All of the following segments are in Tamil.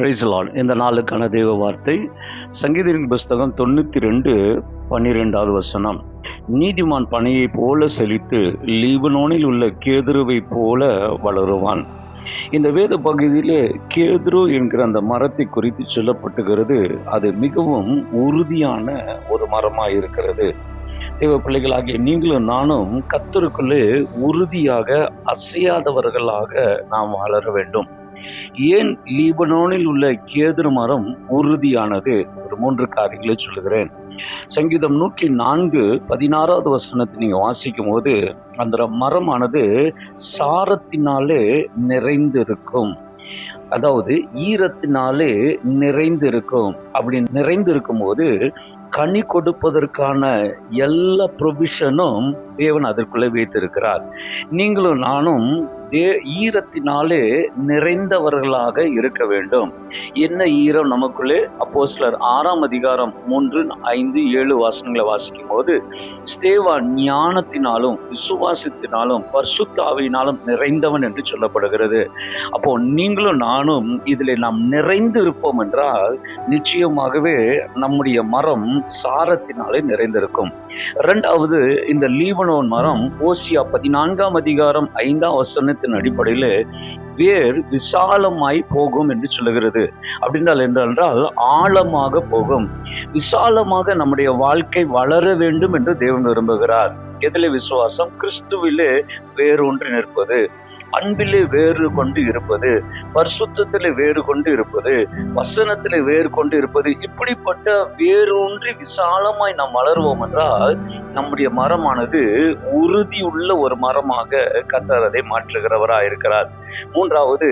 Price Lord. இந்த நாளுக்கான தேவ வார்த்தை சங்கீதத்தின் புஸ்தகம் 92:12 வசனம். நீதிமான் பனையை போல செழித்து லீபனோனில் உள்ள கேதுருவை போல வளருவான். இந்த வேத பகுதியிலே கேதுரு என்கிற அந்த மரத்தை குறித்து சொல்லப்பட்டுகிறது. அது மிகவும் உறுதியான ஒரு மரமாக இருக்கிறது. தேவ பிள்ளைகளாகிய நீங்களும் நானும் கர்த்தருக்குள்ளே உறுதியாக அசையாதவர்களாக நாம் வளர வேண்டும். ஏன் லீபனோனில் உள்ள கேதுரு மரம் உறுதியானது? ஒரு 3 காரியங்களை சொல்லுகிறேன். சங்கீதம் 104:16 வசனத்தை நீங்க வாசிக்கும் போது அந்த மரமானது சாரத்தினாலே நிறைந்திருக்கும், அதாவது ஈரத்தினாலே நிறைந்திருக்கும். அப்படி நிறைந்திருக்கும் போது கனி கொடுப்பதற்கான எல்லா ப்ரொவிஷனும் தேவன் அதற்குள்ளே வைத்திருக்கிறார். நீங்களும் நானும் ஈரத்தினாலே நிறைந்தவர்களாக இருக்க வேண்டும். என்ன ஈரம் நமக்குள்ளே? அப்போஸ்தலர் 6:3-5-7 வாசனங்களை வாசிக்கும் போது ஸ்தேவான் ஞானத்தினாலும் விசுவாசத்தினாலும் பரிசுத்த ஆவியினாலும் நிறைந்தவன் என்று சொல்லப்படுகிறது. அப்போ நீங்களும் நானும் இதில் நாம் நிறைந்து இருப்போம் என்றால் நிச்சயமாகவே நம்முடைய மரம் சாரத்தினாலே நிறைந்திருக்கும். இரண்டாவது, இந்த லீபனோன் மரம் ஓசியா 14:5 வசனத்தின் அடிப்படையில் வேர் விசாலமாய் போகும் என்று சொல்லுகிறது. அப்படின்றால் என்றால் ஆழமாக போகும். விசாலமாக நம்முடைய வாழ்க்கை வளர வேண்டும் என்று தேவன் விரும்புகிறார். எதிலே விசுவாசம்? கிறிஸ்துவிலே வேரூன்றி நிற்பது, அன்பிலே வேறு கொண்டு இருப்பது, பரிசுத்தத்திலே வேறு கொண்டு இருப்பது, வசனத்திலே வேறு கொண்டு இருப்பது. இப்படிப்பட்ட வேரூன்றி விசாலமாய் நாம் வளருவோம் என்றால் நம்முடைய மரமானது உறுதியுள்ள ஒரு மரமாக கர்த்தர் அதை மாற்றுகிறவராக இருக்கிறார். மூன்றாவது,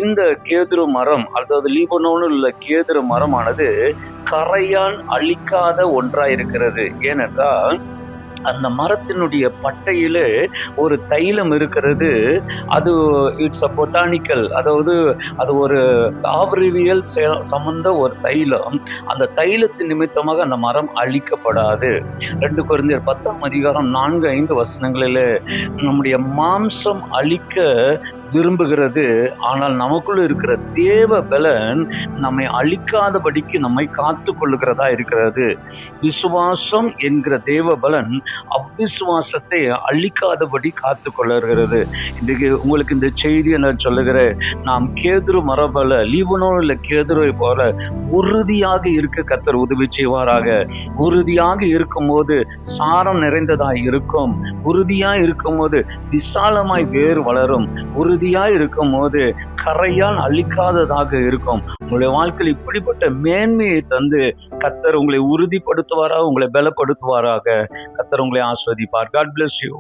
இந்த கேதுரு மரம், அதாவது லீபனோனில் உள்ள கேதுரு மரமானது கரையான் அழிக்காத ஒன்றாய் இருக்கிறது. ஏனென்றால் அந்த மரத்தினுடைய பட்டையிலே ஒரு தைலம் இருக்கிறது. அது இட்ஸ் அ பொட்டானிக்கல், அதாவது அது ஒரு தாவரவியல் சம்பந்த ஒரு தைலம். அந்த தைலத்தின் நிமித்தமாக அந்த மரம் அழிக்கப்படாது. 2 கொரிந்தியர் 10:4-5 வசனங்களிலே நம்முடைய மாம்சம் அழிக்க விரும்புகிறது, ஆனால் நமக்குள்ள இருக்கிற தேவ பலன் நம்மை அழிக்காதபடிக்கு நம்மை காத்து கொள்ளுகிறதா இருக்கிறது. விசுவாசம் என்கிற தேவ பலன் அவ்விசுவாசத்தை அழிக்காதபடி காத்து கொள்ளுகிறது. இன்றைக்கு உங்களுக்கு இந்த செய்தியை நான் சொல்லுகிறேன். நாம் கேதுரு மரபல லீபனோனில் கேதுருவை போல உறுதியாக இருக்க கர்த்தர் உதவி செய்வாராக. உறுதியாக இருக்கும் போது சாரம் நிறைந்ததாய் இருக்கும். உறுதியாய் இருக்கும் போது விசாலமாய் வேர் வளரும். உறுதியாய் இருக்கும் போது கரையால் அழிக்காததாக இருக்கும். உங்களுடைய வாழ்க்கையில் இப்படிப்பட்ட மேன்மையை தந்து கர்த்தர் உங்களை உறுதிப்படுத்துவாராக, உங்களை பலப்படுத்துவாராக. கர்த்தர் உங்களை ஆசீர்வதிப்பார். God bless you.